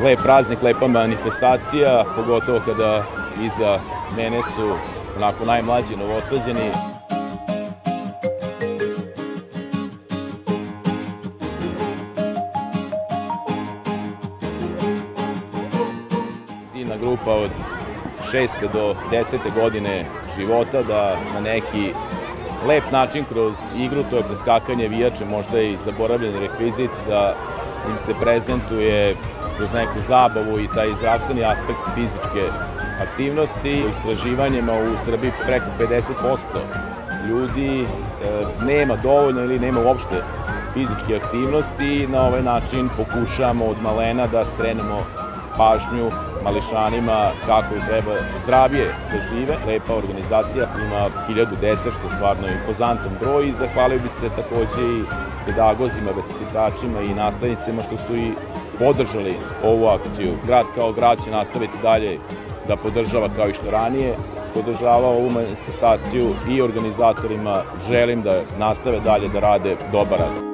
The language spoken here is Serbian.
lep praznik, lepa manifestacija, pogotovo kada iza mene su onako najmlađi Novosađani. Ciljna grupa od 6. do 10. godine života da na neki lep način kroz igru, to je preskakanje vijače, možda i zaboravljeni rekvizit, da im se prezentuje kroz neku zabavu i taj zdravstveni aspekt fizičke aktivnosti. U istraživanjima u Srbiji preko 50% ljudi nema dovoljno ili nema uopšte fizičke aktivnosti i na ovaj način pokušamo od malena da skrenemo pažnju mališanima kako treba zdravije da žive. Lepa organizacija, ima 1000 dece, što je stvarno impozantan broj, i zahvalio bi se takođe i pedagozima, vaspitačima i nastavnicima što su i podržali ovu akciju. Grad kao grad će nastaviti dalje da podržava kao i što ranije podržava ovu manifestaciju i organizatorima želim da nastave dalje da rade dobar rad.